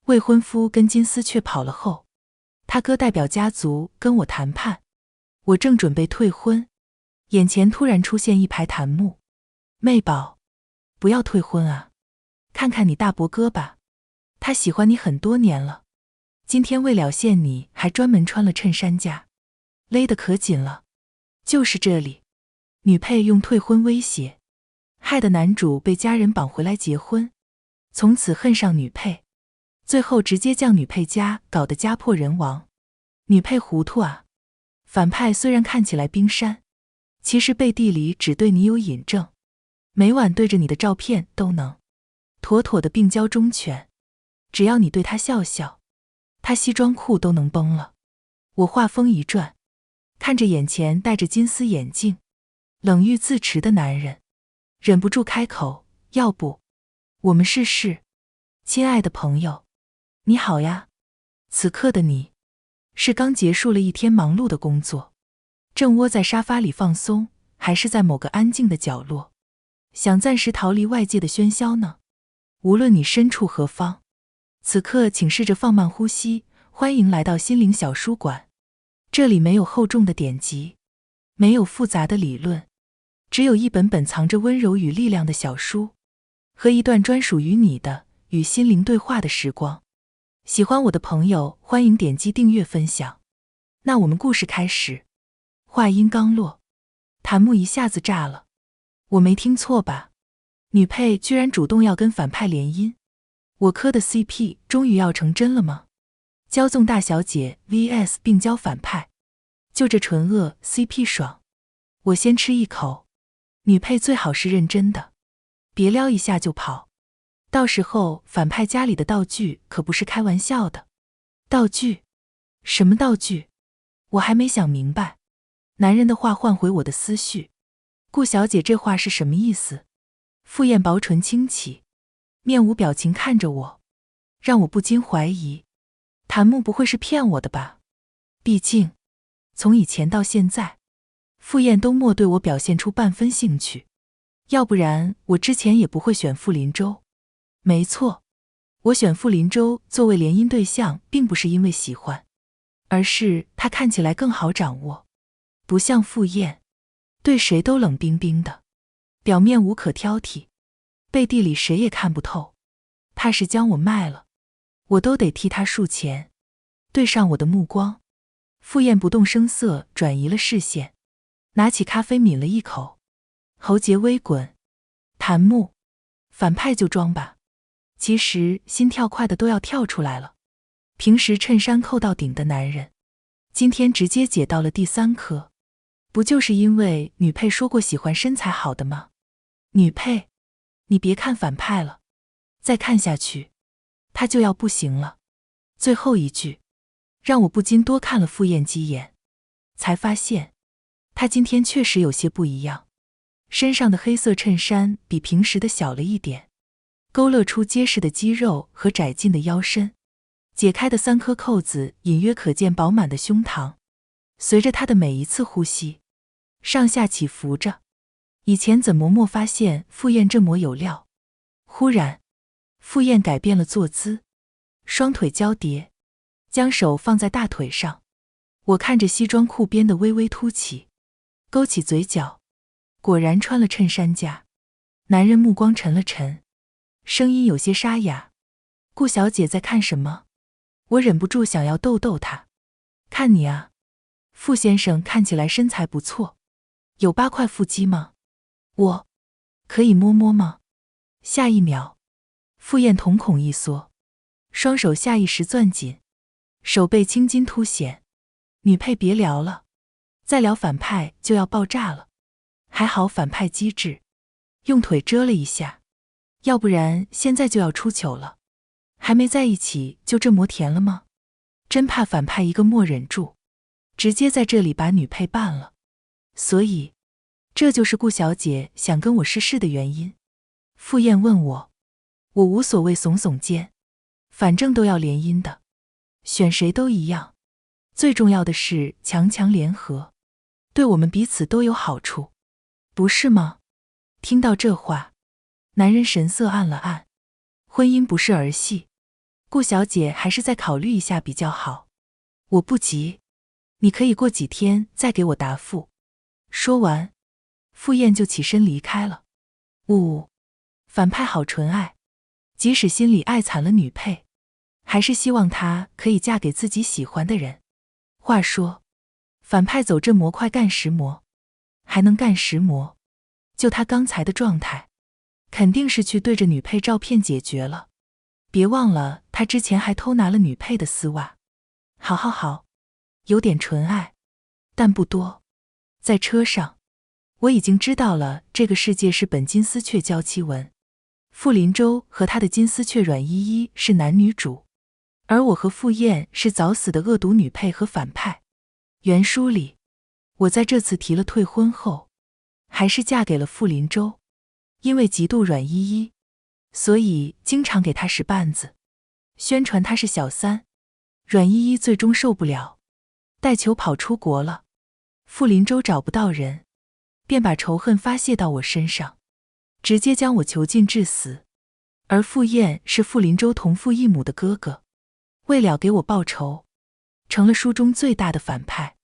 未婚夫跟金丝雀跑了后，他哥代表家族跟我谈判，我正准备退婚，眼前突然出现一排檀木。妹宝，不要退婚啊，看看你大伯哥吧，他喜欢你很多年了，今天为了见你还专门穿了衬衫夹，勒得可紧了。就是这里，女配用退婚威胁，害得男主被家人绑回来结婚，从此恨上女配，最后直接将女配家搞得家破人亡。女配糊涂啊，反派虽然看起来冰山，其实背地里只对你有瘾症，每晚对着你的照片都能妥妥的病娇忠犬，只要你对他笑笑，他西装裤都能崩了。我话锋一转，看着眼前戴着金丝眼镜冷遇自持的男人，忍不住开口，要不我们试试？亲爱的朋友，你好呀。此刻的你是刚结束了一天忙碌的工作，正窝在沙发里放松，还是在某个安静的角落想暂时逃离外界的喧嚣呢？无论你身处何方，此刻请试着放慢呼吸，欢迎来到心灵小书馆。这里没有厚重的典籍，没有复杂的理论，只有一本本藏着温柔与力量的小书，和一段专属于你的与心灵对话的时光。喜欢我的朋友欢迎点击订阅分享。那我们故事开始。话音刚落，檀木一下子炸了。我没听错吧？女配居然主动要跟反派联姻，我磕的 CP 终于要成真了吗？骄纵大小姐 vs 病娇反派，就这纯恶 CP 爽。我先吃一口，女配最好是认真的，别撩一下就跑，到时候反派家里的道具可不是开玩笑的。道具？什么道具？我还没想明白。男人的话唤回我的思绪，顾小姐这话是什么意思？傅燕薄唇轻启，面无表情看着我，让我不禁怀疑，檀木不会是骗我的吧？毕竟从以前到现在，傅燕都没对我表现出半分兴趣，要不然我之前也不会选傅林舟。没错，我选傅林舟作为联姻对象并不是因为喜欢，而是他看起来更好掌握，不像傅燕对谁都冷冰冰的，表面无可挑剔，背地里谁也看不透。他是将我卖了，我都得替他数钱。对上我的目光，傅燕不动声色转移了视线，拿起咖啡抿了一口，喉结微滚。檀木，反派就装吧，其实心跳快的都要跳出来了。平时衬衫扣到顶的男人，今天直接解到了第3颗，不就是因为女配说过喜欢身材好的吗？女配，你别看反派了，再看下去他就要不行了。最后一句让我不禁多看了傅燕几眼，才发现他今天确实有些不一样。身上的黑色衬衫比平时的小了一点，勾勒出结实的肌肉和窄劲的腰身，解开的3颗扣子隐约可见饱满的胸膛，随着他的每一次呼吸上下起伏着。以前怎么没发现傅燕这么有料？忽然傅燕改变了坐姿，双腿交叠，将手放在大腿上。我看着西装裤边的微微凸起，勾起嘴角，果然穿了衬衫夹。男人目光沉了沉，声音有些沙哑，顾小姐在看什么？我忍不住想要逗逗她。看你啊，傅先生看起来身材不错，有8块腹肌吗？我可以摸摸吗？下一秒傅燕瞳孔一缩，双手下意识攥紧，手背青筋凸显。女配别聊了，再聊反派就要爆炸了。还好反派机智，用腿遮了一下，要不然现在就要出糗了。还没在一起就这么甜了吗？真怕反派一个没忍住，直接在这里把女配办了。所以这就是顾小姐想跟我试试的原因。傅燕问我，我无所谓，耸耸肩，反正都要联姻的，选谁都一样，最重要的是强强联合，对我们彼此都有好处，不是吗？听到这话，男人神色暗了暗。婚姻不是儿戏，顾小姐还是再考虑一下比较好。我不急，你可以过几天再给我答复。说完，傅燕就起身离开了。反派好纯爱，即使心里爱惨了女配，还是希望她可以嫁给自己喜欢的人。话说，反派走这魔快干10魔，还能干10魔，就他刚才的状态，肯定是去对着女配照片解决了。别忘了，他之前还偷拿了女配的丝袜。好，有点纯爱，但不多。在车上，我已经知道了这个世界是本金丝雀娇妻文，傅林舟和他的金丝雀阮依依是男女主，而我和傅燕是早死的恶毒女配和反派。原书里，我在这次提了退婚后，还是嫁给了傅林舟，因为嫉妒阮依依，所以经常给她使绊子，宣传她是小三。阮依依最终受不了，带球跑出国了。傅林舟找不到人，便把仇恨发泄到我身上，直接将我囚禁致死。而傅燕是傅林舟同父异母的哥哥，为了给我报仇，成了书中最大的反派，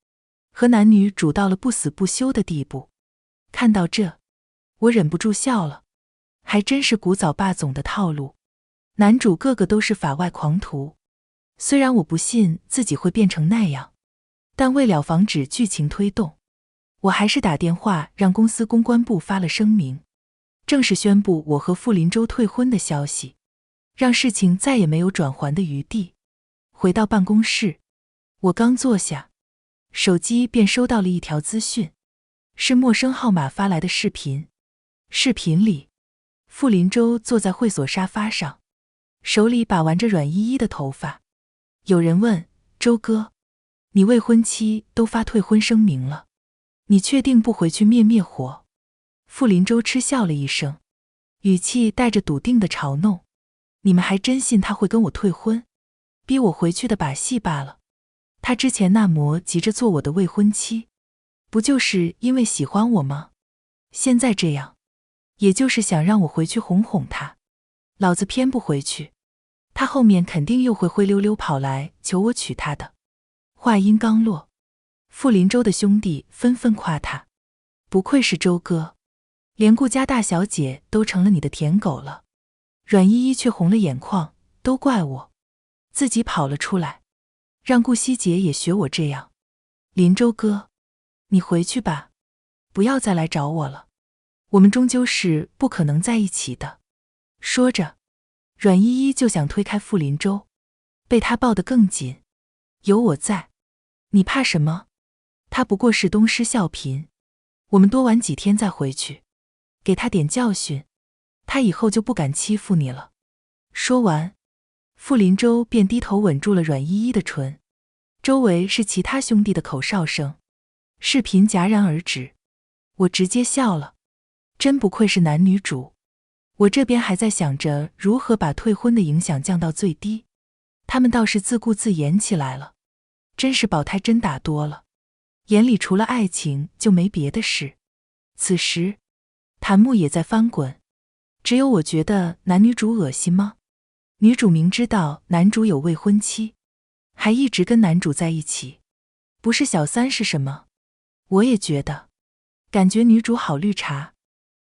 和男女主到了不死不休的地步。看到这，我忍不住笑了，还真是古早霸总的套路，男主个个都是法外狂徒。虽然我不信自己会变成那样，但为了防止剧情推动，我还是打电话让公司公关部发了声明，正式宣布我和傅林舟退婚的消息，让事情再也没有转圜的余地。回到办公室，我刚坐下，手机便收到了一条资讯，是陌生号码发来的视频。视频里，傅林舟坐在会所沙发上，手里把玩着阮依依的头发。有人问，周哥，你未婚妻都发退婚声明了，你确定不回去灭灭火？傅林舟嗤笑了一声，语气带着笃定的嘲弄，你们还真信他会跟我退婚，逼我回去的把戏罢了。他之前那么急着做我的未婚妻，不就是因为喜欢我吗？现在这样，也就是想让我回去哄哄他。老子偏不回去，他后面肯定又会灰溜溜跑来求我娶她的。话音刚落，傅林舟的兄弟纷纷夸他，不愧是周哥，连顾家大小姐都成了你的舔狗了。阮依依却红了眼眶，都怪我，自己跑了出来，让顾希姐也学我这样。林舟哥，你回去吧，不要再来找我了，我们终究是不可能在一起的。说着，阮依依就想推开傅林舟，被他抱得更紧。有我在，你怕什么？他不过是东施效颦，我们多玩几天再回去，给他点教训，他以后就不敢欺负你了。说完，傅林舟便低头吻住了阮依依的唇，周围是其他兄弟的口哨声。视频戛然而止，我直接笑了，真不愧是男女主。我这边还在想着如何把退婚的影响降到最低，他们倒是自顾自演起来了，真是保胎针打多了，眼里除了爱情就没别的事。此时，檀木也在翻滚，只有我觉得男女主恶心吗？女主明知道男主有未婚妻，还一直跟男主在一起，不是小三是什么？我也觉得，感觉女主好绿茶，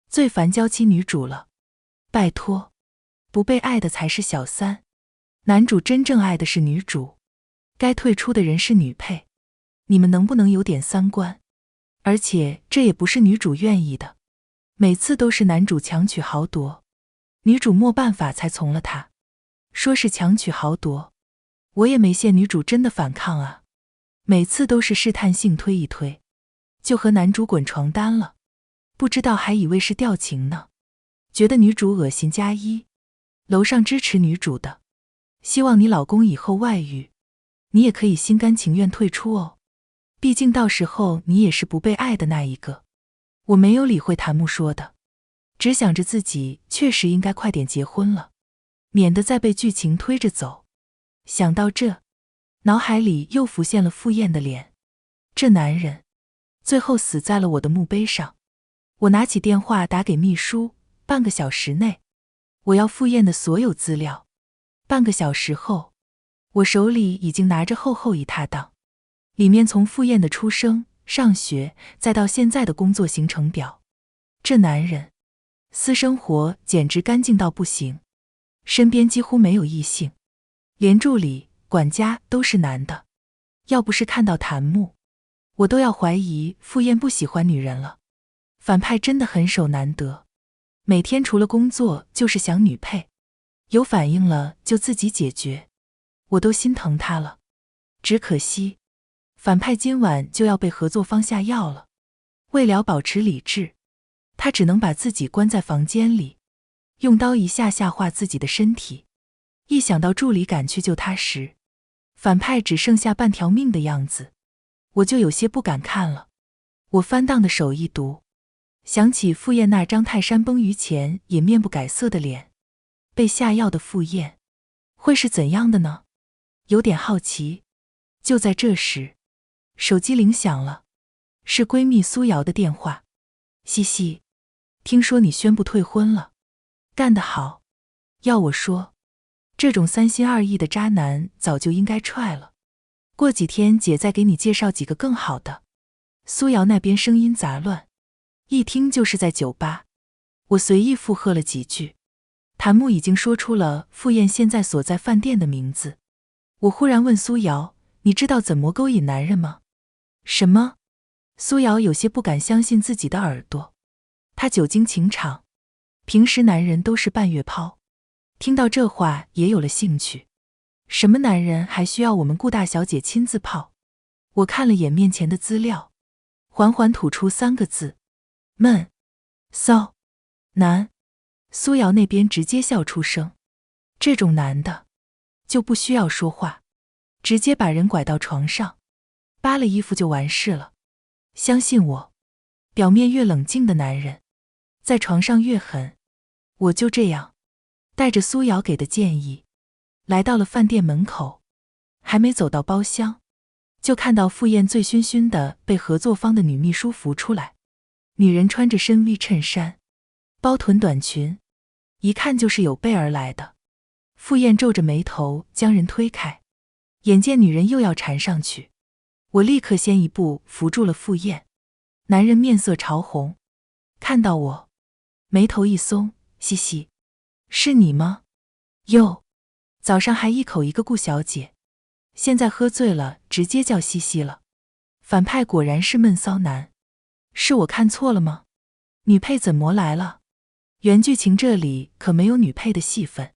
最烦娇妻女主了。拜托，不被爱的才是小三，男主真正爱的是女主，该退出的人是女配，你们能不能有点三观？而且这也不是女主愿意的，每次都是男主强取豪夺，女主没办法才从了他。说是强取豪夺，我也没见女主真的反抗啊，每次都是试探性推一推，就和男主滚床单了，不知道还以为是调情呢。觉得女主恶心加一，楼上支持女主的，希望你老公以后外遇，你也可以心甘情愿退出哦，毕竟到时候你也是不被爱的那一个。我没有理会檀木说的，只想着自己确实应该快点结婚了，免得再被剧情推着走。想到这，脑海里又浮现了傅燕的脸，这男人最后死在了我的墓碑上。我拿起电话打给秘书，半个小时内，我要傅燕的所有资料，半个小时后，我手里已经拿着厚厚一沓档，里面从傅燕的出生、上学，再到现在的工作行程表。这男人私生活简直干净到不行，身边几乎没有异性，连助理、管家都是男的。要不是看到谭木，我都要怀疑傅燕不喜欢女人了。反派真的很手难得，每天除了工作就是想女配，有反应了就自己解决，我都心疼他了。只可惜反派今晚就要被合作方下药了，为了保持理智，他只能把自己关在房间里，用刀一下下划自己的身体。一想到助理赶去救他时，反派只剩下半条命的样子，我就有些不敢看了。我翻荡的手一读，想起傅燕那张泰山崩于前也面不改色的脸，被下药的傅燕会是怎样的呢？有点好奇。就在这时，手机铃响了，是闺蜜苏瑶的电话。西西，听说你宣布退婚了，干得好。要我说，这种三心二意的渣男早就应该踹了。过几天姐再给你介绍几个更好的。苏瑶那边声音杂乱，一听就是在酒吧。我随意附和了几句。谭木已经说出了傅燕现在所在饭店的名字。我忽然问苏瑶，你知道怎么勾引男人吗？什么？苏瑶有些不敢相信自己的耳朵。她久经情场，平时男人都是半月抛，听到这话也有了兴趣。什么男人还需要我们顾大小姐亲自泡？我看了眼面前的资料，缓缓吐出3个字：闷、骚、难。苏瑶那边直接笑出声，这种男的就不需要说话，直接把人拐到床上，扒了衣服就完事了。相信我，表面越冷静的男人，在床上越狠。我就这样带着苏瑶给的建议，来到了饭店门口。还没走到包厢，就看到傅燕醉醺醺的被合作方的女秘书扶出来。女人穿着深 V 衬衫，包臀短裙，一看就是有备而来的。傅燕皱着眉头将人推开，眼见女人又要缠上去，我立刻先一步扶住了傅燕。男人面色潮红，看到我，眉头一松，西西，是你吗？哟，早上还一口一个顾小姐，现在喝醉了直接叫西西了。反派果然是闷骚男，是我看错了吗？女配怎么来了？原剧情这里可没有女配的戏份，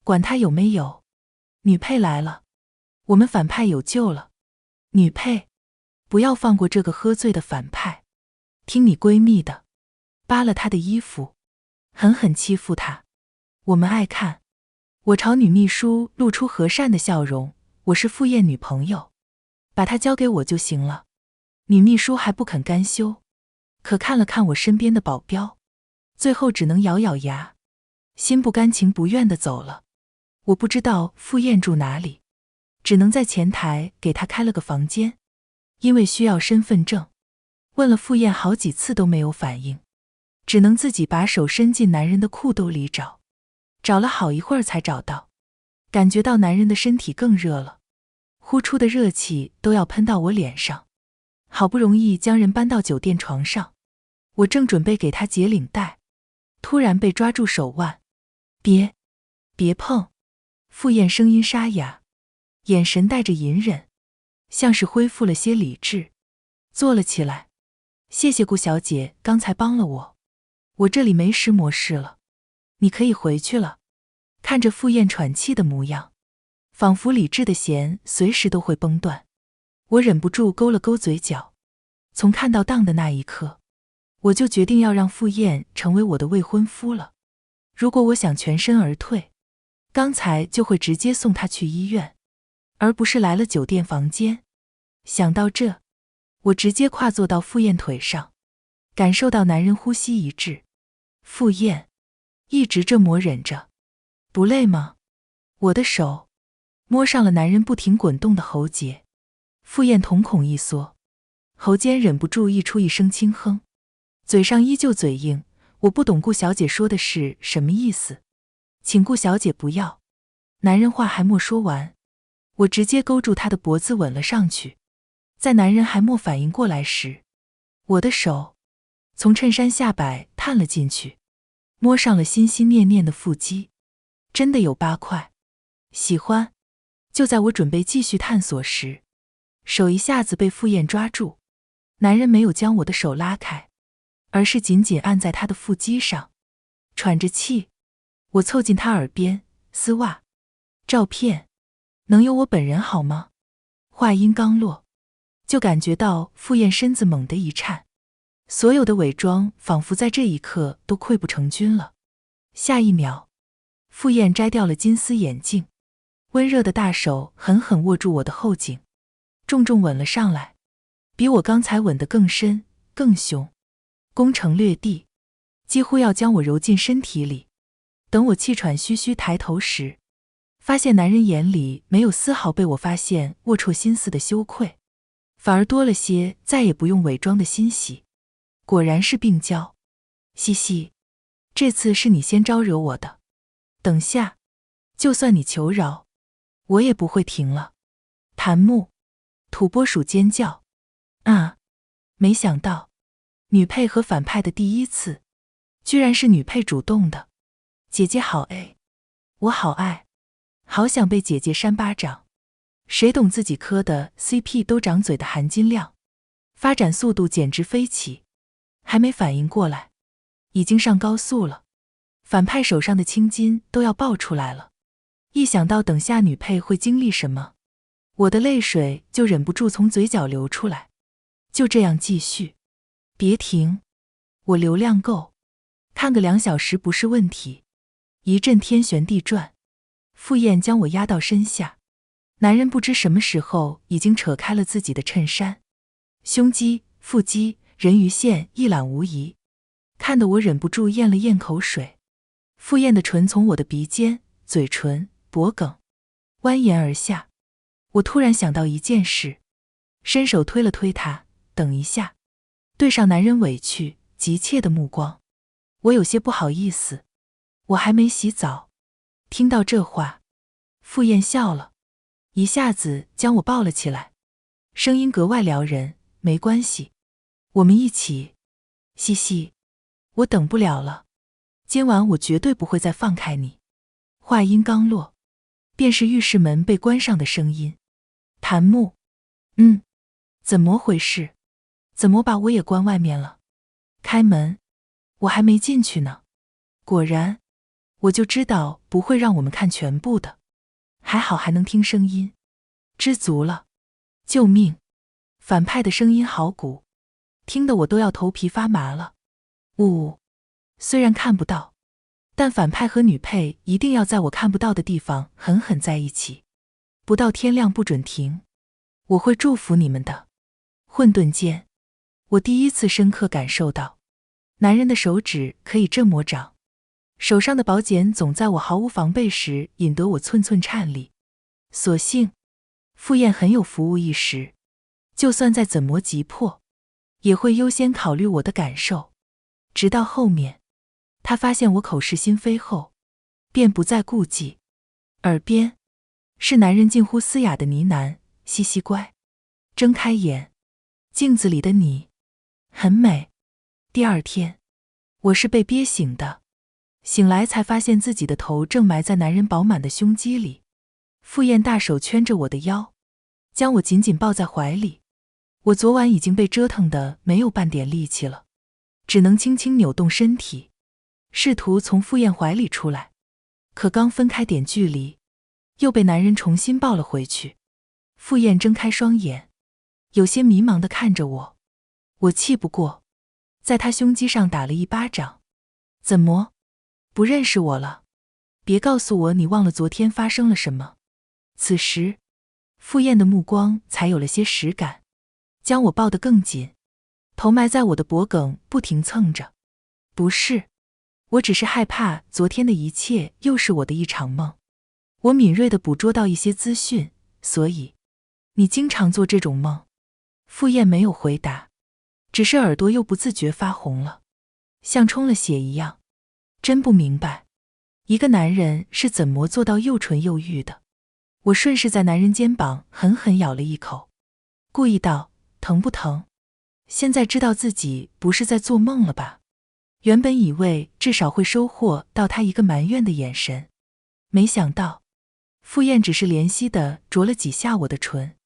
管他有没有，女配来了，我们反派有救了。女配，不要放过这个喝醉的反派，听你闺蜜的，扒了她的衣服，狠狠欺负她，我们爱看。我朝女秘书露出和善的笑容，我是傅燕女朋友，把她交给我就行了。女秘书还不肯甘休，可看了看我身边的保镖，最后只能咬咬牙，心不甘情不愿地走了。我不知道傅燕住哪里，只能在前台给她开了个房间，因为需要身份证，问了傅燕好几次都没有反应，只能自己把手伸进男人的裤兜里找，找了好一会儿才找到。感觉到男人的身体更热了，呼出的热气都要喷到我脸上。好不容易将人搬到酒店床上，我正准备给他解领带，突然被抓住手腕。别碰！傅燕声音沙哑，眼神带着隐忍，像是恢复了些理智，坐了起来。谢谢顾小姐刚才帮了我这里没失魔事了，你可以回去了。看着傅燕喘气的模样，仿佛理智的弦随时都会崩断，我忍不住勾了勾嘴角。从看到档的那一刻，我就决定要让傅燕成为我的未婚夫了。如果我想全身而退，刚才就会直接送她去医院，而不是来了酒店房间。想到这，我直接跨坐到傅燕腿上，感受到男人呼吸一致。傅燕一直这么忍着，不累吗？我的手摸上了男人不停滚动的喉结，傅燕瞳孔一缩，喉间忍不住溢出一声轻哼，嘴上依旧嘴硬。我不懂顾小姐说的是什么意思，请顾小姐不要。男人话还没说完，我直接勾住他的脖子吻了上去。在男人还没反应过来时，我的手从衬衫下摆探了进去，摸上了心心念念的腹肌，真的有8块。喜欢。就在我准备继续探索时，手一下子被傅燕抓住。男人没有将我的手拉开，而是紧紧按在他的腹肌上，喘着气。我凑近他耳边，丝袜、照片，能有我本人好吗？话音刚落，就感觉到傅燕身子猛地一颤，所有的伪装仿佛在这一刻都溃不成军了。下一秒，傅燕摘掉了金丝眼镜，温热的大手狠狠握住我的后颈，重重吻了上来，比我刚才吻得更深更凶，攻城略地，几乎要将我揉进身体里。等我气喘吁吁抬头时，发现男人眼里没有丝毫被我发现龌龊心思的羞愧，反而多了些再也不用伪装的欣喜。果然是病娇。西西，这次是你先招惹我的，等下就算你求饶，我也不会停了。檀木、土拨鼠尖叫。啊！没想到，女配和反派的第一次，居然是女配主动的。姐姐好哎，我好爱，好想被姐姐扇巴掌。谁懂自己磕的 CP 都长嘴的含金量，发展速度简直飞起。还没反应过来，已经上高速了。反派手上的青筋都要爆出来了。一想到等下女配会经历什么，我的泪水就忍不住从嘴角流出来。就这样继续，别停，我流量够，看个2小时不是问题。一阵天旋地转，傅燕将我压到身下，男人不知什么时候已经扯开了自己的衬衫，胸肌、腹肌、人鱼线一览无遗，看得我忍不住咽了咽口水。傅燕的唇从我的鼻尖、嘴唇、脖颈蜿蜒而下，我突然想到一件事，伸手推了推他，等一下，对上男人委屈急切的目光，我有些不好意思。我还没洗澡。听到这话，傅燕笑了，一下子将我抱了起来，声音格外撩人。没关系，我们一起。西西，我等不了了，今晚我绝对不会再放开你。话音刚落，便是浴室门被关上的声音。檀木，怎么回事？怎么把我也关外面了？开门，我还没进去呢。果然，我就知道不会让我们看全部的，还好还能听声音，知足了。救命！反派的声音好鼓，听得我都要头皮发麻了。虽然看不到，但反派和女配一定要在我看不到的地方狠狠在一起，不到天亮不准停。我会祝福你们的。混沌间，我第一次深刻感受到，男人的手指可以这么长。手上的宝剑总在我毫无防备时引得我寸寸颤栗。所幸，傅燕很有服务意识，就算再怎么急迫，也会优先考虑我的感受。直到后面，他发现我口是心非后，便不再顾忌。耳边是男人近乎嘶哑的呢喃：“西西乖，睁开眼，镜子里的你很美。”第二天，我是被憋醒的。醒来才发现自己的头正埋在男人饱满的胸肌里，傅燕大手圈着我的腰，将我紧紧抱在怀里。我昨晚已经被折腾得没有半点力气了，只能轻轻扭动身体，试图从傅燕怀里出来，可刚分开点距离，又被男人重新抱了回去。傅燕睁开双眼，有些迷茫地看着我，我气不过，在她胸肌上打了一巴掌。怎么？不认识我了？别告诉我你忘了昨天发生了什么。此时，傅燕的目光才有了些实感，将我抱得更紧，头埋在我的脖颈不停蹭着。不是，我只是害怕昨天的一切又是我的一场梦。我敏锐地捕捉到一些资讯，所以，你经常做这种梦？傅燕没有回答，只是耳朵又不自觉发红了，像充了血一样。真不明白，一个男人是怎么做到又纯又欲的？我顺势在男人肩膀狠狠咬了一口，故意道：疼不疼？现在知道自己不是在做梦了吧？原本以为至少会收获到他一个埋怨的眼神，没想到傅燕只是怜惜地啄了几下我的唇，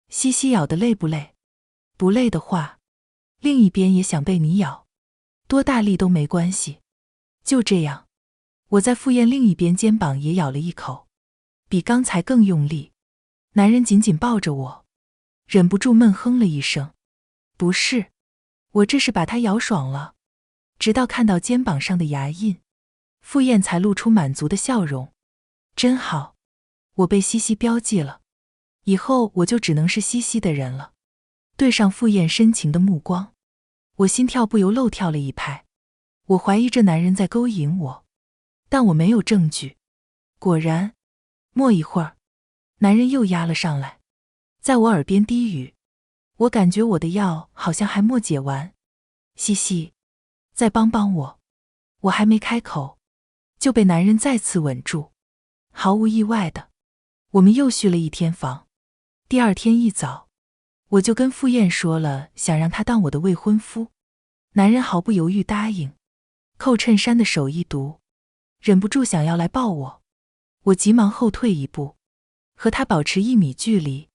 西西咬得累不累？不累的话，另一边也想被你咬，多大力都没关系。就这样，我在傅燕另一边肩膀也咬了一口，比刚才更用力。男人紧紧抱着我，忍不住闷哼了一声。不是，我这是把他咬爽了。直到看到肩膀上的牙印，傅燕才露出满足的笑容。真好，我被西西标记了，以后我就只能是西西的人了。对上傅燕深情的目光，我心跳不由漏跳了一拍。我怀疑这男人在勾引我，但我没有证据。果然，默一会儿，男人又压了上来，在我耳边低语。我感觉我的药好像还没解完，西西，再帮帮我。我还没开口，就被男人再次吻住。毫无意外的，我们又续了一天房。第二天一早，我就跟傅燕说了想让他当我的未婚夫。男人毫不犹豫答应，扣衬衫的手一读，忍不住想要来抱我。我急忙后退一步，和他保持1米距离，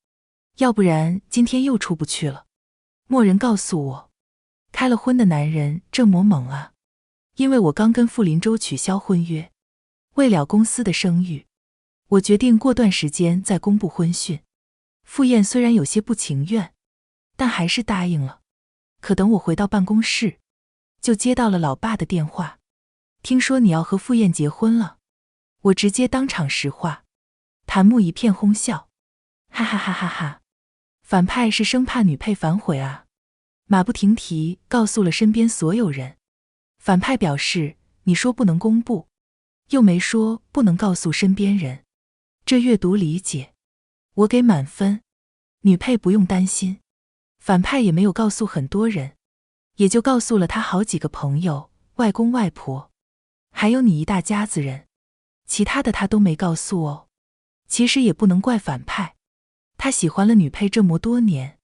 要不然今天又出不去了。蓦人告诉我，开了荤的男人这么猛啊，因为我刚跟傅林舟取消婚约，为了公司的声誉，我决定过段时间再公布婚讯。傅燕虽然有些不情愿，但还是答应了。可等我回到办公室，就接到了老爸的电话，听说你要和傅燕结婚了。我直接当场实话，谭木一片哄笑，哈哈哈哈哈，反派是生怕女配反悔啊，马不停蹄告诉了身边所有人。反派表示，你说不能公布，又没说不能告诉身边人，这阅读理解。我给满分，女配不用担心。反派也没有告诉很多人，也就告诉了他好几个朋友、外公外婆，还有你一大家子人，其他的他都没告诉哦。其实也不能怪反派，他喜欢了女配这么多年，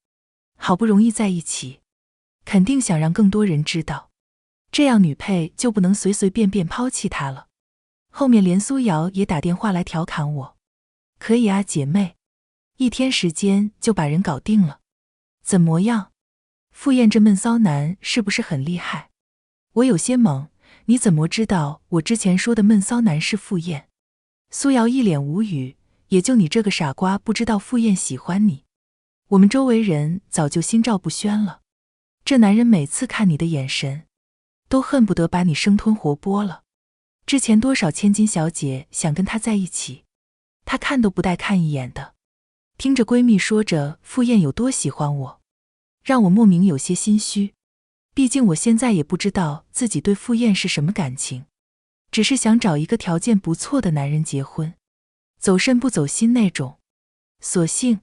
好不容易在一起，肯定想让更多人知道，这样女配就不能随随便便抛弃他了。后面连苏瑶也打电话来调侃我，可以啊姐妹，一天时间就把人搞定了。怎么样？傅燕这闷骚男是不是很厉害？我有些懵，你怎么知道我之前说的闷骚男是傅燕？苏瑶一脸无语，也就你这个傻瓜不知道傅燕喜欢你，我们周围人早就心照不宣了。这男人每次看你的眼神，都恨不得把你生吞活剥了。之前多少千金小姐想跟他在一起，他看都不带看一眼的。听着闺蜜说着傅燕有多喜欢我，让我莫名有些心虚。毕竟我现在也不知道自己对傅燕是什么感情，只是想找一个条件不错的男人结婚，走肾不走心那种。所幸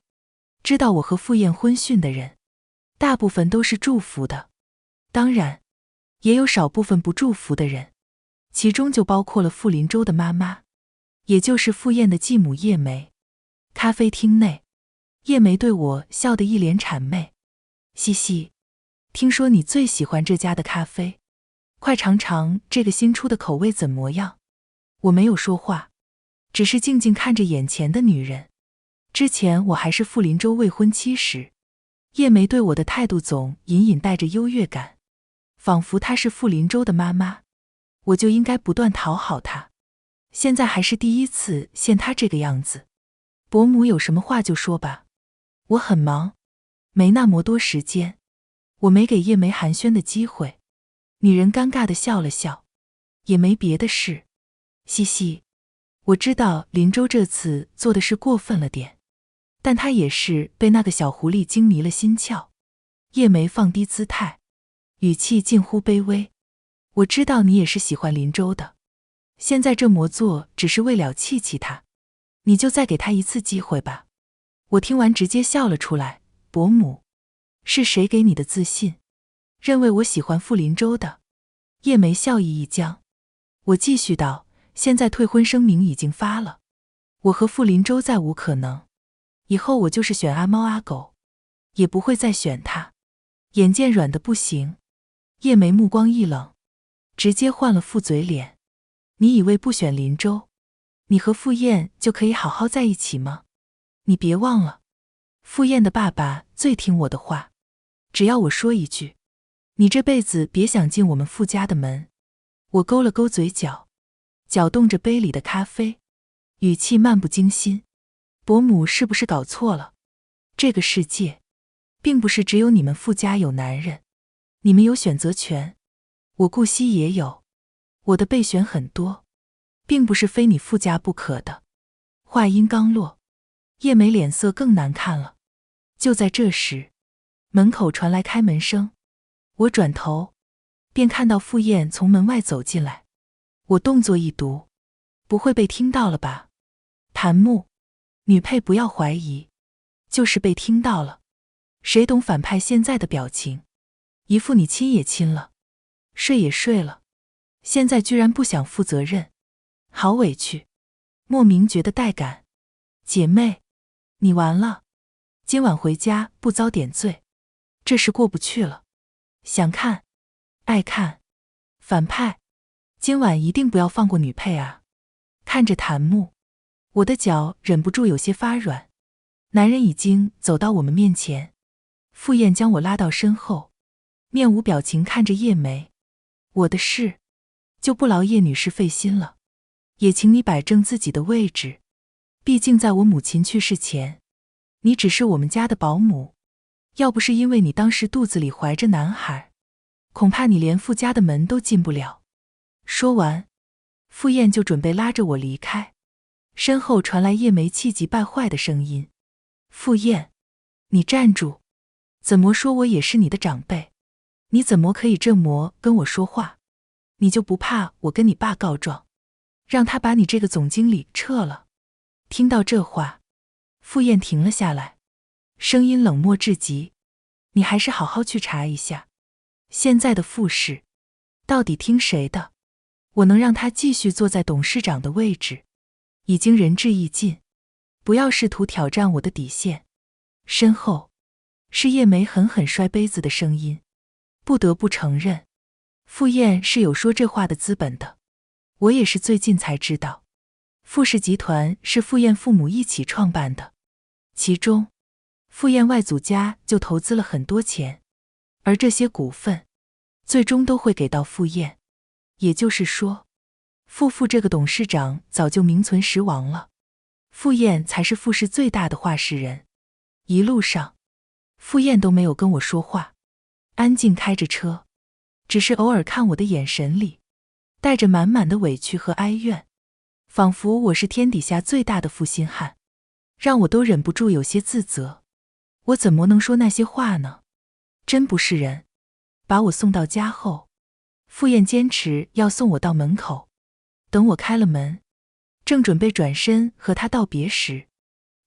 知道我和傅燕婚讯的人，大部分都是祝福的，当然也有少部分不祝福的人，其中就包括了傅林舟的妈妈，也就是傅燕的继母叶梅。咖啡厅内，叶梅对我笑得一脸谄媚，西西，听说你最喜欢这家的咖啡，快尝尝这个新出的口味怎么样？我没有说话，只是静静看着眼前的女人。之前我还是傅林舟未婚妻时，叶梅对我的态度总隐隐带着优越感，仿佛她是傅林舟的妈妈，我就应该不断讨好她。现在还是第一次见她这个样子。伯母有什么话就说吧，我很忙，没那么多时间。我没给叶梅寒暄的机会，女人尴尬地笑了笑，也没别的事。西西，我知道林舟这次做的是过分了点，但她也是被那个小狐狸精迷了心窍。叶梅放低姿态，语气近乎卑微。我知道你也是喜欢林舟的，现在这么做只是为了气气他，你就再给他一次机会吧。我听完直接笑了出来，伯母，是谁给你的自信，认为我喜欢傅林舟的？叶梅笑意一僵，我继续道，现在退婚声明已经发了，我和傅林舟再无可能，以后我就是选阿猫阿狗，也不会再选他。眼见软得不行，叶梅目光一冷，直接换了副嘴脸。你以为不选林舟，你和傅燕就可以好好在一起吗？你别忘了，傅燕的爸爸最听我的话，只要我说一句，你这辈子别想进我们傅家的门。我勾了勾嘴角，搅动着杯里的咖啡，语气漫不经心。伯母是不是搞错了？这个世界并不是只有你们傅家有男人，你们有选择权，我顾惜也有，我的备选很多，并不是非你傅家不可的。话音刚落，叶梅脸色更难看了。就在这时，门口传来开门声，我转头便看到傅燕从门外走进来。我动作一读，不会被听到了吧？谭木，女配不要怀疑，就是被听到了。谁懂反派现在的表情？一副你亲也亲了，睡也睡了，现在居然不想负责任，好委屈，莫名觉得带感。姐妹，你完了，今晚回家不遭点罪，这事过不去了。想看，爱看，反派，今晚一定不要放过女配啊！看着谭木，我的脚忍不住有些发软。男人已经走到我们面前，傅燕将我拉到身后，面无表情看着叶梅。我的事就不劳叶女士费心了，也请你摆正自己的位置。毕竟在我母亲去世前，你只是我们家的保姆，要不是因为你当时肚子里怀着男孩，恐怕你连傅家的门都进不了。说完，傅燕就准备拉着我离开，身后传来叶梅气急败坏的声音：傅燕，你站住！怎么说我也是你的长辈，你怎么可以这么跟我说话？你就不怕我跟你爸告状，让他把你这个总经理撤了？听到这话，傅燕停了下来，声音冷漠至极：你还是好好去查一下，现在的傅氏到底听谁的？我能让他继续坐在董事长的位置，已经仁至义尽，不要试图挑战我的底线。身后是叶梅狠狠摔杯子的声音。不得不承认，傅燕是有说这话的资本的。我也是最近才知道，傅氏集团是傅燕父母一起创办的，其中傅燕外祖家就投资了很多钱，而这些股份最终都会给到傅燕。也就是说，傅这个董事长早就名存实亡了，傅燕才是傅氏最大的话事人。一路上，傅燕都没有跟我说话，安静开着车，只是偶尔看我的眼神里带着满满的委屈和哀怨，仿佛我是天底下最大的负心汉，让我都忍不住有些自责。我怎么能说那些话呢？真不是人。把我送到家后，傅燕坚持要送我到门口，等我开了门，正准备转身和他道别时，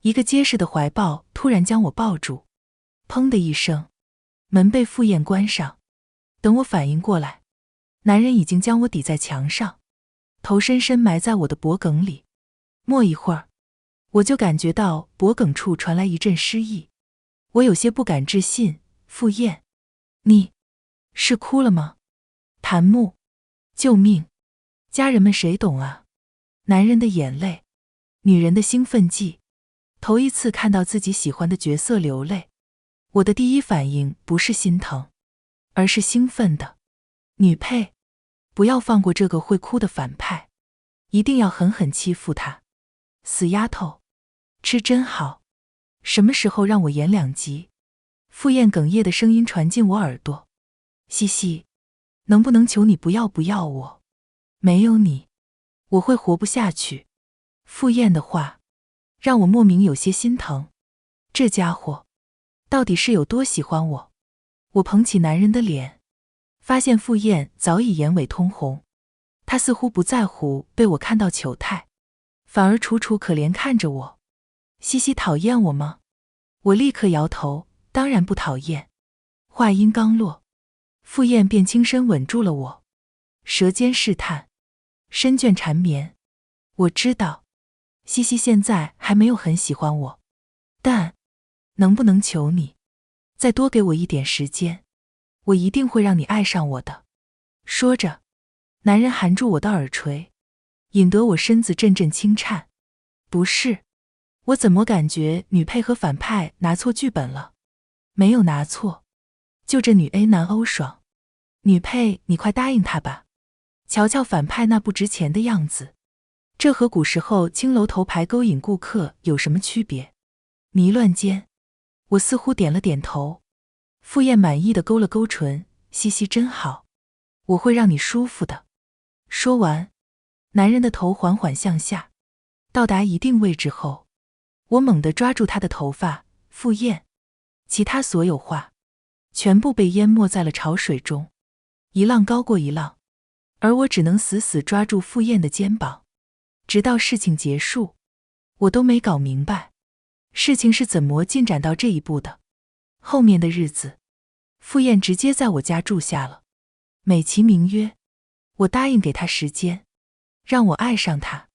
一个结实的怀抱突然将我抱住，砰的一声，门被傅燕关上。等我反应过来，男人已经将我抵在墙上，头深深埋在我的脖颈里。没一会儿，我就感觉到脖颈处传来一阵湿意。我有些不敢置信：傅燕，你是哭了吗？谭木，救命！家人们谁懂啊？男人的眼泪，女人的兴奋剂。头一次看到自己喜欢的角色流泪，我的第一反应不是心疼，而是兴奋的。女配，不要放过这个会哭的反派，一定要狠狠欺负他。死丫头，吃真好，什么时候让我演2集？傅燕哽咽的声音传进我耳朵。西西，能不能求你不要我？没有你，我会活不下去。傅燕的话让我莫名有些心疼，这家伙到底是有多喜欢我？我捧起男人的脸，发现傅燕早已眼尾通红，他似乎不在乎被我看到糗态，反而楚楚可怜看着我。西西讨厌我吗？我立刻摇头，当然不讨厌。话音刚落，傅燕便轻身吻住了我，舌尖试探，深眷缠绵。我知道，西西现在还没有很喜欢我，但能不能求你，再多给我一点时间，我一定会让你爱上我的。说着，男人含住我的耳垂，引得我身子阵阵轻颤。不是，我怎么感觉女配和反派拿错剧本了？没有拿错，就这女 A 男欧爽。女配，你快答应他吧，瞧瞧反派那不值钱的样子，这和古时候青楼头牌勾引顾客有什么区别？迷乱间，我似乎点了点头。傅燕满意的勾了勾唇，西西真好，我会让你舒服的。说完，男人的头缓缓向下，到达一定位置后，我猛地抓住他的头发，傅燕，其他所有话全部被淹没在了潮水中，一浪高过一浪，而我只能死死抓住傅燕的肩膀，直到事情结束。我都没搞明白，事情是怎么进展到这一步的。后面的日子，傅燕直接在我家住下了，美其名曰，我答应给她时间，让我爱上她，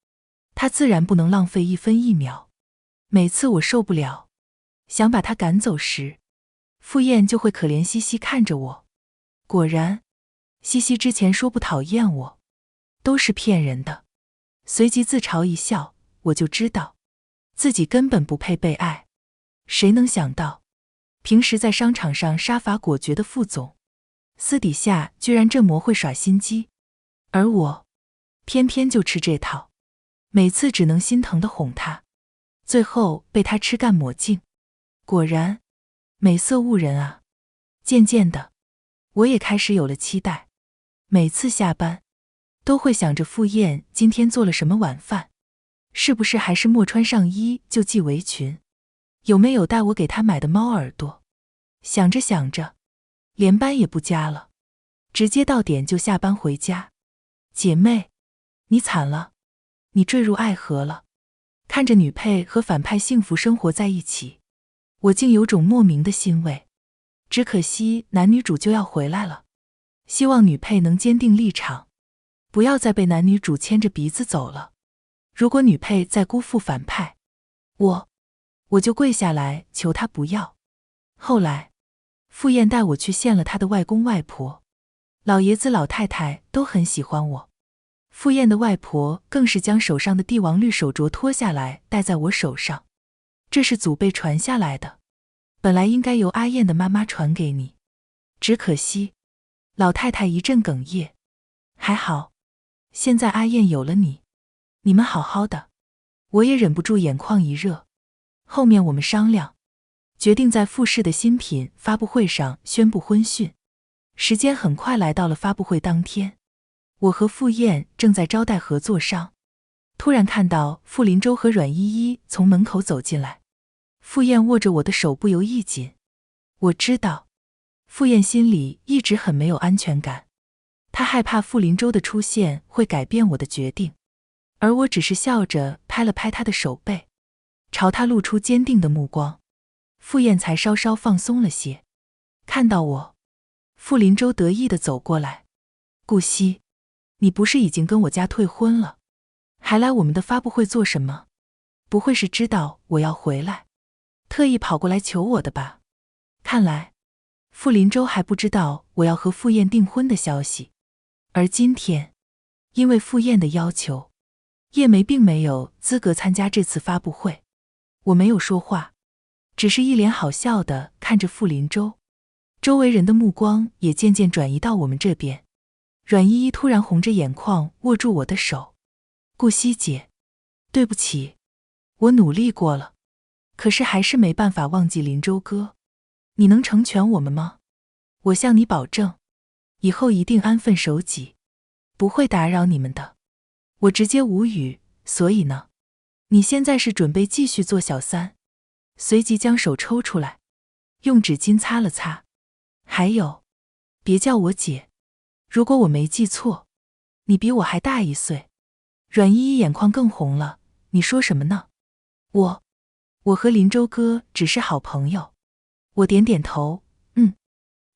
她自然不能浪费一分一秒。每次我受不了，想把她赶走时，傅燕就会可怜兮兮看着我。果然，西西之前说不讨厌我，都是骗人的。随即自嘲一笑，我就知道自己根本不配被爱。谁能想到，平时在商场上杀伐果决的副总，私底下居然这么会耍心机，而我偏偏就吃这套，每次只能心疼地哄他，最后被他吃干抹净。果然，美色误人啊。渐渐的，我也开始有了期待，每次下班都会想着傅燕今天做了什么晚饭，是不是还是没穿上衣就系围裙，有没有带我给她买的猫耳朵。想着想着，连班也不加了，直接到点就下班回家。姐妹，你惨了，你坠入爱河了。看着女配和反派幸福生活在一起，我竟有种莫名的欣慰。只可惜男女主就要回来了，希望女配能坚定立场，不要再被男女主牵着鼻子走了。如果女配再辜负反派，我就跪下来求她不要。后来，傅燕带我去见了她的外公外婆，老爷子老太太都很喜欢我。傅燕的外婆更是将手上的帝王绿手镯脱下来戴在我手上，这是祖辈传下来的，本来应该由阿燕的妈妈传给你，只可惜，老太太一阵哽咽。还好，现在阿燕有了你，你们好好的。我也忍不住眼眶一热。后面我们商量，决定在傅氏的新品发布会上宣布婚讯。时间很快来到了发布会当天，我和傅燕正在招待合作商，突然看到傅林舟和阮依依从门口走进来。傅燕握着我的手不由一紧，我知道，傅燕心里一直很没有安全感，她害怕傅林舟的出现会改变我的决定，而我只是笑着拍了拍她的手背，朝她露出坚定的目光，傅燕才稍稍放松了些。看到我，傅林舟得意地走过来，顾惜，你不是已经跟我家退婚了，还来我们的发布会做什么？不会是知道我要回来，特意跑过来求我的吧？看来，傅林舟还不知道我要和傅燕订婚的消息。而今天，因为傅燕的要求，叶梅并没有资格参加这次发布会。我没有说话，只是一脸好笑地看着傅林舟，周围人的目光也渐渐转移到我们这边。阮依依突然红着眼眶握住我的手，顾惜姐，对不起，我努力过了，可是还是没办法忘记林舟哥，你能成全我们吗？我向你保证，以后一定安分守己，不会打扰你们的。我直接无语，所以呢？你现在是准备继续做小三？随即将手抽出来，用纸巾擦了擦。还有，别叫我姐，如果我没记错，你比我还大1岁。阮依依眼眶更红了，你说什么呢？我和林舟哥只是好朋友。我点点头，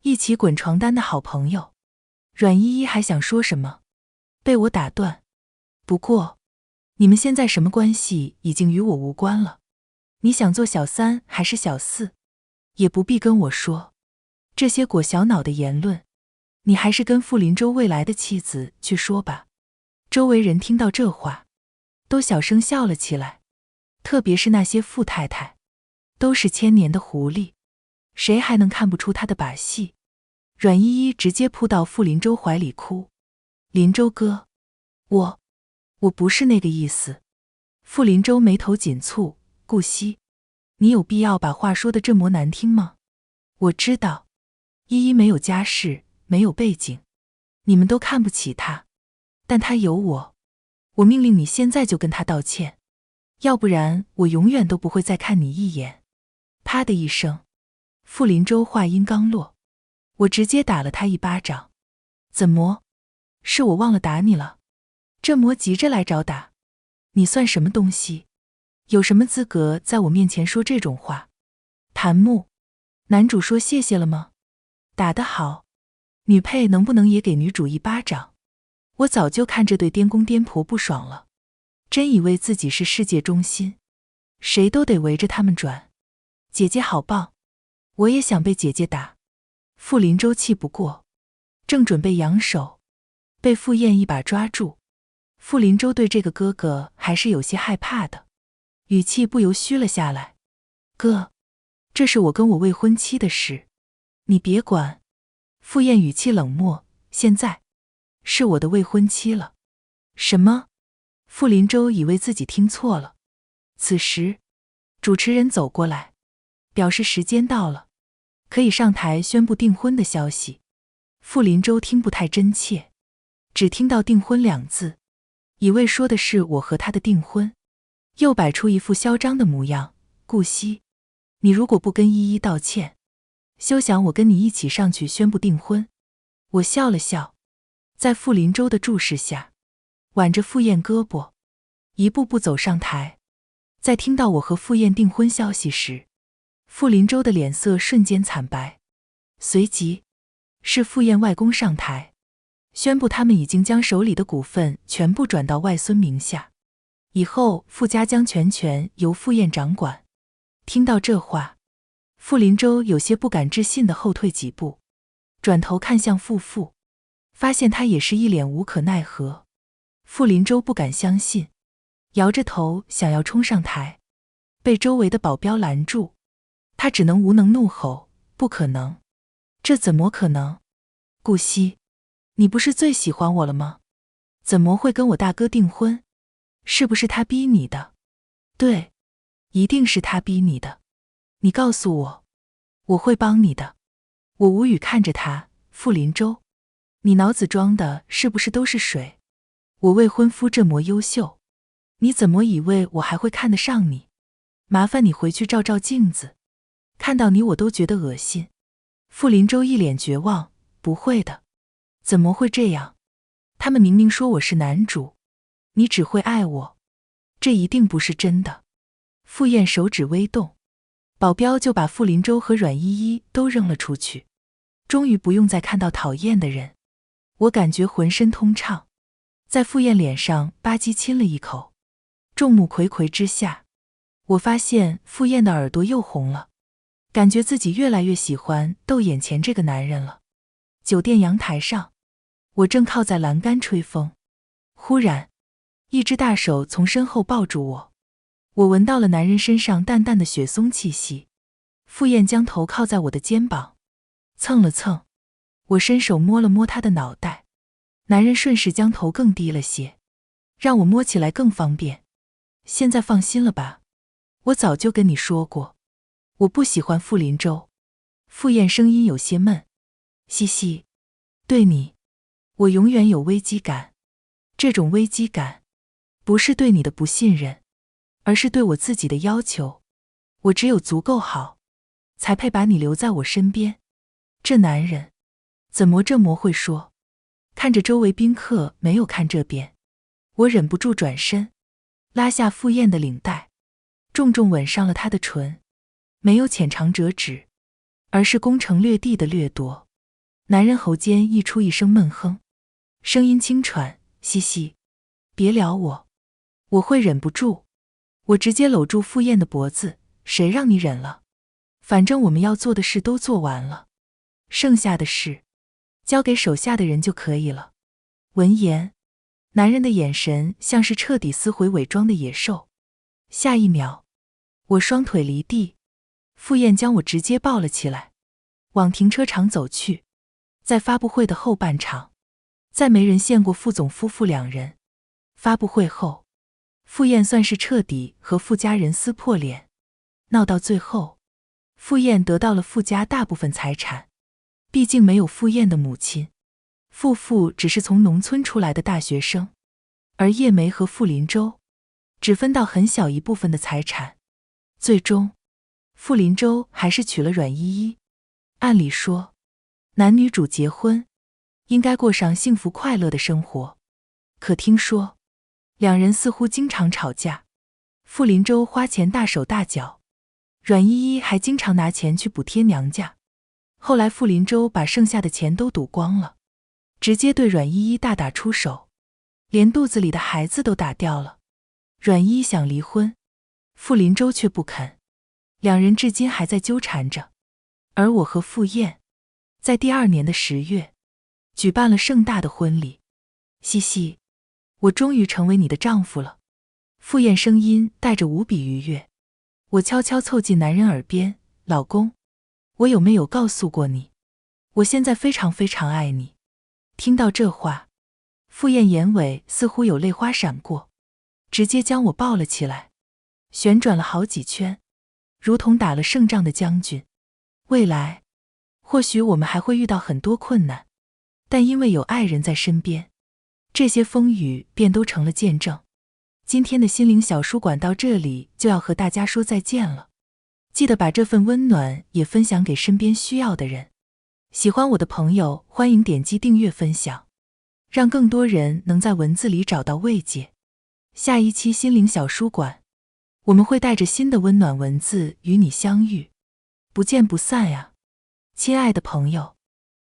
一起滚床单的好朋友。阮依依还想说什么，被我打断。不过，你们现在什么关系已经与我无关了。你想做小三还是小四，也不必跟我说这些裹小脑的言论，你还是跟傅林舟未来的妻子去说吧。周围人听到这话，都小声笑了起来，特别是那些傅太太，都是千年的狐狸，谁还能看不出她的把戏？阮依依直接扑到傅林舟怀里哭：“林舟哥，我不是那个意思。”傅林舟眉头紧蹙：“顾惜，你有必要把话说得这么难听吗？我知道，依依没有家世，没有背景，你们都看不起她，但她有我，我命令你现在就跟她道歉，要不然我永远都不会再看你一眼。”啪的一声，傅林舟话音刚落，我直接打了他一巴掌。怎么？是我忘了打你了？这么急着来找打？你算什么东西？有什么资格在我面前说这种话？谭木，男主说谢谢了吗？打得好，女配能不能也给女主一巴掌？我早就看这对颠公颠婆不爽了，真以为自己是世界中心，谁都得围着他们转。姐姐好棒，我也想被姐姐打。傅林舟气不过，正准备扬手，被傅燕一把抓住。傅林舟对这个哥哥还是有些害怕的，语气不由虚了下来：“哥，这是我跟我未婚妻的事，你别管。”傅燕语气冷漠：“现在是我的未婚妻了。”什么？傅林舟以为自己听错了。此时，主持人走过来，表示时间到了，可以上台宣布订婚的消息。傅林舟听不太真切，只听到订婚2字，以为说的是我和他的订婚，又摆出一副嚣张的模样：“顾惜，你如果不跟依依道歉，休想我跟你一起上去宣布订婚。”我笑了笑，在傅林舟的注视下，挽着傅燕胳膊，一步步走上台。在听到我和傅燕订婚消息时，傅林舟的脸色瞬间惨白。随即是傅燕外公上台，宣布他们已经将手里的股份全部转到外孙名下，以后傅家将全权由傅燕掌管。听到这话，傅林舟有些不敢置信地后退几步，转头看向傅父，发现他也是一脸无可奈何。傅林舟不敢相信，摇着头想要冲上台，被周围的保镖拦住，他只能无能怒吼：“不可能，这怎么可能？顾惜，你不是最喜欢我了吗？怎么会跟我大哥订婚？是不是他逼你的？”“对，一定是他逼你的。你告诉我，我会帮你的。”我无语看着他：“傅林舟，你脑子装的是不是都是水？我未婚夫这么优秀，你怎么以为我还会看得上你？麻烦你回去照照镜子，看到你我都觉得恶心。”傅林舟一脸绝望：“不会的，怎么会这样？他们明明说我是男主，你只会爱我，这一定不是真的。”傅燕手指微动，保镖就把傅林舟和阮依依都扔了出去。终于不用再看到讨厌的人，我感觉浑身通畅，在傅燕脸上吧唧亲了一口。众目睽睽之下，我发现傅燕的耳朵又红了，感觉自己越来越喜欢逗眼前这个男人了。酒店阳台上，我正靠在栏杆吹风，忽然一只大手从身后抱住我，我闻到了男人身上淡淡的雪松气息。傅燕将头靠在我的肩膀，蹭了蹭，我伸手摸了摸他的脑袋，男人顺势将头更低了些，让我摸起来更方便。现在放心了吧？我早就跟你说过，我不喜欢傅林舟。傅燕声音有些闷：“西西，对你，我永远有危机感。这种危机感，不是对你的不信任，而是对我自己的要求。我只有足够好，才配把你留在我身边。”这男人怎么这么会说？看着周围宾客没有看这边，我忍不住转身，拉下傅燕的领带，重重吻上了她的唇，没有浅尝辄止，而是攻城略地的掠夺。男人喉间溢出一声闷哼，声音轻喘：“西西，别撩我，我会忍不住。我直接搂住傅燕的脖子，谁让你忍了？反正我们要做的事都做完了，剩下的事交给手下的人就可以了。闻言，男人的眼神像是彻底撕毁伪装的野兽。下一秒，我双腿离地，傅燕将我直接抱了起来，往停车场走去。在发布会的后半场，再没人见过傅总夫妇两人。发布会后，傅燕算是彻底和傅家人撕破脸，闹到最后，傅燕得到了傅家大部分财产，毕竟没有傅燕的母亲，傅父只是从农村出来的大学生，而叶梅和傅林舟只分到很小一部分的财产。最终，傅林舟还是娶了阮依依。按理说，男女主结婚应该过上幸福快乐的生活，可听说两人似乎经常吵架，傅林舟花钱大手大脚，阮依依还经常拿钱去补贴娘家。后来傅林舟把剩下的钱都赌光了，直接对阮依依大打出手，连肚子里的孩子都打掉了。阮依依想离婚，傅林舟却不肯，两人至今还在纠缠着。而我和傅燕在第2年的10月举办了盛大的婚礼。西西，我终于成为你的丈夫了。傅燕声音带着无比愉悦。我悄悄凑近男人耳边，老公，我有没有告诉过你，我现在非常非常爱你。听到这话，傅燕眼尾似乎有泪花闪过，直接将我抱了起来，旋转了好几圈，如同打了胜仗的将军。未来，或许我们还会遇到很多困难，但因为有爱人在身边，这些风雨便都成了见证。今天的心灵小书馆到这里就要和大家说再见了，记得把这份温暖也分享给身边需要的人。喜欢我的朋友欢迎点击订阅分享，让更多人能在文字里找到慰藉。下一期心灵小书馆，我们会带着新的温暖文字与你相遇，不见不散呀，亲爱的朋友。